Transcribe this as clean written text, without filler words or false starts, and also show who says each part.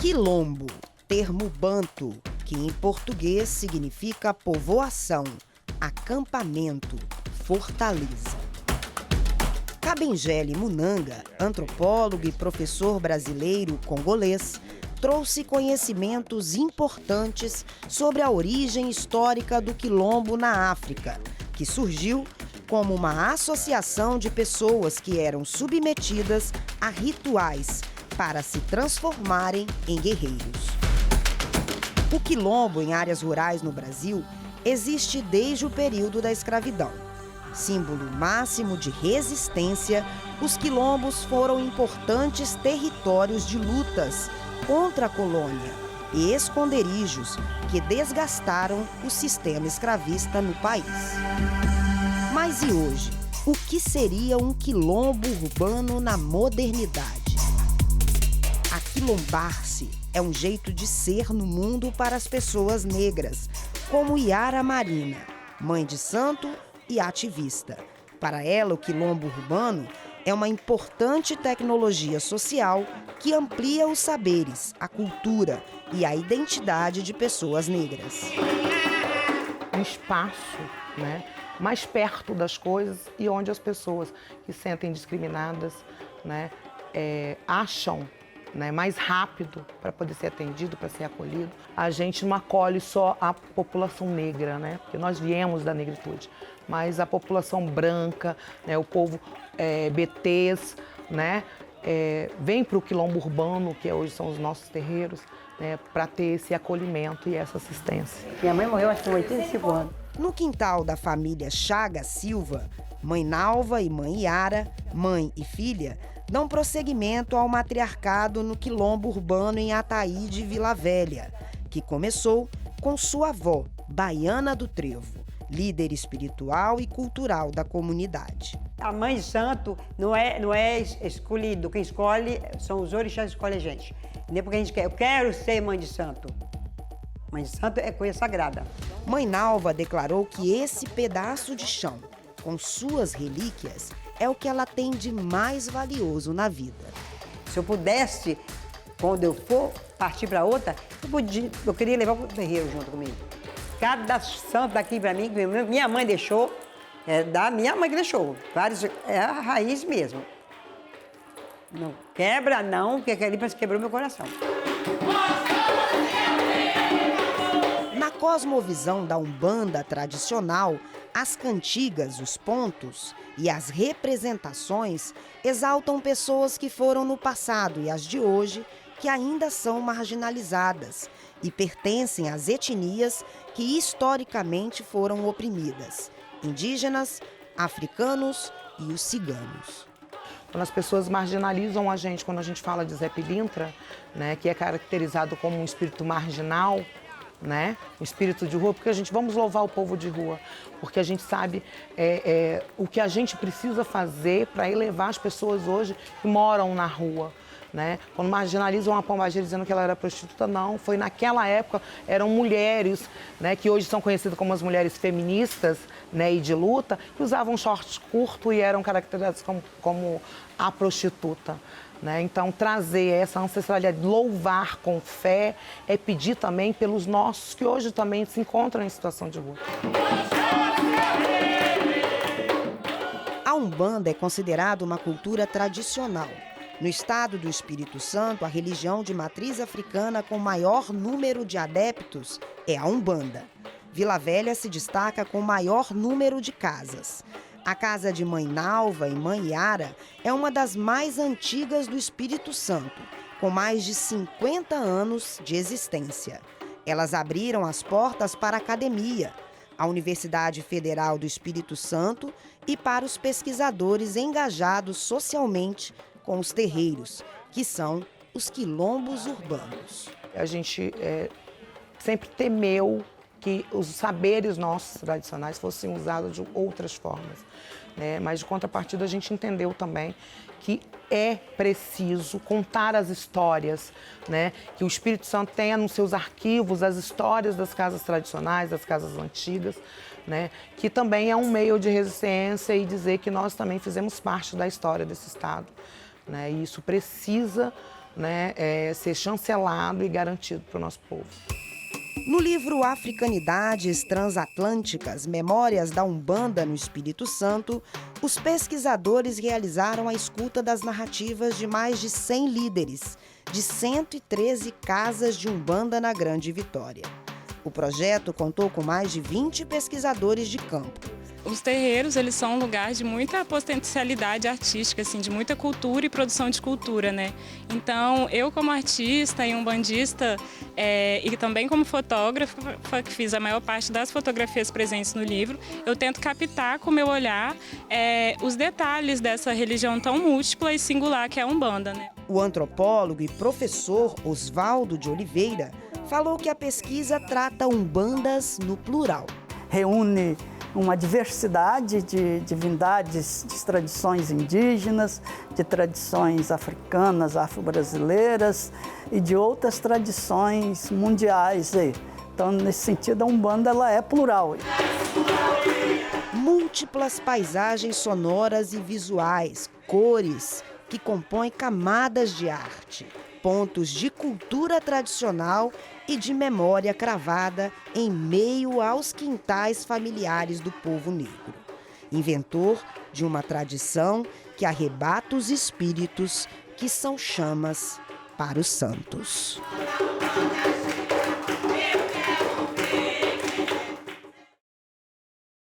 Speaker 1: Quilombo, termo banto, que em português significa povoação, acampamento, fortaleza. Kabengele Munanga, antropólogo e professor brasileiro congolês, trouxe conhecimentos importantes sobre a origem histórica do quilombo na África, que surgiu como uma associação de pessoas que eram submetidas a rituais para se transformarem em guerreiros. O quilombo em áreas rurais no Brasil existe desde o período da escravidão. Símbolo máximo de resistência, os quilombos foram importantes territórios de lutas contra a colônia e esconderijos que desgastaram o sistema escravista no país. Mas e hoje? O que seria um quilombo urbano na modernidade? Aquilombar-se é um jeito de ser no mundo para as pessoas negras, como Yara Marina, mãe de santo e ativista. Para ela, o quilombo urbano é uma importante tecnologia social que amplia os saberes, a cultura e a identidade de pessoas negras.
Speaker 2: Um espaço, mais perto das coisas e onde as pessoas que se sentem discriminadas, acham mais rápido para poder ser atendido, para ser acolhido. A gente não acolhe só a população negra, porque nós viemos da negritude, mas a população branca, o povo BTs, vem para o quilombo urbano, que hoje são os nossos terreiros, para ter esse acolhimento e essa assistência.
Speaker 3: Minha mãe morreu acho que com 85 anos.
Speaker 1: No quintal da família Chaga Silva, mãe Nalva e mãe Yara, mãe e filha, dão prosseguimento ao matriarcado no quilombo urbano em Ataíde, Vila Velha, que começou com sua avó, Baiana do Trevo, líder espiritual e cultural da comunidade.
Speaker 3: A mãe de santo não é escolhido, quem escolhe são os orixás que escolhem a gente. Nem porque a gente quer, eu quero ser mãe de santo. Mãe de santo é coisa sagrada.
Speaker 1: Mãe Nalva declarou que esse pedaço de chão, com suas relíquias, é o que ela tem de mais valioso na vida.
Speaker 3: Se eu pudesse, quando eu for partir para outra, eu queria levar para o terreiro junto comigo. Cada santo daqui para mim, que minha mãe deixou, é da minha mãe que deixou. Vários, é a raiz mesmo. Não quebra não, porque aquele quebrou meu coração.
Speaker 1: Na cosmovisão da Umbanda tradicional, as cantigas, os pontos e as representações exaltam pessoas que foram no passado e as de hoje que ainda são marginalizadas e pertencem às etnias que historicamente foram oprimidas: indígenas, africanos e os ciganos.
Speaker 2: Quando as pessoas marginalizam a gente, quando a gente fala de Zé Pilintra, que é caracterizado como um espírito marginal, um espírito de rua, porque vamos louvar o povo de rua, porque a gente sabe o que a gente precisa fazer para elevar as pessoas hoje que moram na rua. Quando marginalizam a Pombagira dizendo que ela era prostituta, não, foi naquela época, eram mulheres, que hoje são conhecidas como as mulheres feministas, e de luta, que usavam shorts curtos e eram caracterizadas como a prostituta. Então, trazer essa ancestralidade, louvar com fé, é pedir também pelos nossos que hoje também se encontram em situação de rua.
Speaker 1: A Umbanda é considerada uma cultura tradicional. No estado do Espírito Santo, a religião de matriz africana com maior número de adeptos é a Umbanda. Vila Velha se destaca com maior número de casas. A casa de Mãe Nalva e Mãe Yara é uma das mais antigas do Espírito Santo, com mais de 50 anos de existência. Elas abriram as portas para a academia, a Universidade Federal do Espírito Santo e para os pesquisadores engajados socialmente com os terreiros, que são os quilombos urbanos.
Speaker 2: A gente sempre temeu que os saberes nossos tradicionais fossem usados de outras formas. Mas, de contrapartida, a gente entendeu também que é preciso contar as histórias, que o Espírito Santo tenha nos seus arquivos as histórias das casas tradicionais, das casas antigas, que também é um meio de resistência e dizer que nós também fizemos parte da história desse Estado. E isso precisa né, ser chancelado e garantido para o nosso povo.
Speaker 1: No livro Africanidades Transatlânticas, Memórias da Umbanda no Espírito Santo, os pesquisadores realizaram a escuta das narrativas de mais de 100 líderes, de 113 casas de Umbanda na Grande Vitória. O projeto contou com mais de 20 pesquisadores de campo.
Speaker 4: Os terreiros, eles são um lugar de muita potencialidade artística, assim, de muita cultura e produção de cultura, né? Então, eu como artista e umbandista, e também como fotógrafa, que fiz a maior parte das fotografias presentes no livro, eu tento captar com o meu olhar os detalhes dessa religião tão múltipla e singular que é a Umbanda, né?
Speaker 1: O antropólogo e professor Oswaldo de Oliveira falou que a pesquisa trata umbandas no plural.
Speaker 5: Reúne uma diversidade de divindades, de tradições indígenas, de tradições africanas, afro-brasileiras e de outras tradições mundiais. Então, nesse sentido, a Umbanda ela é plural.
Speaker 1: Múltiplas paisagens sonoras e visuais, cores que compõem camadas de arte, pontos de cultura tradicional e de memória cravada em meio aos quintais familiares do povo negro. Inventor de uma tradição que arrebata os espíritos que são chamas para os santos.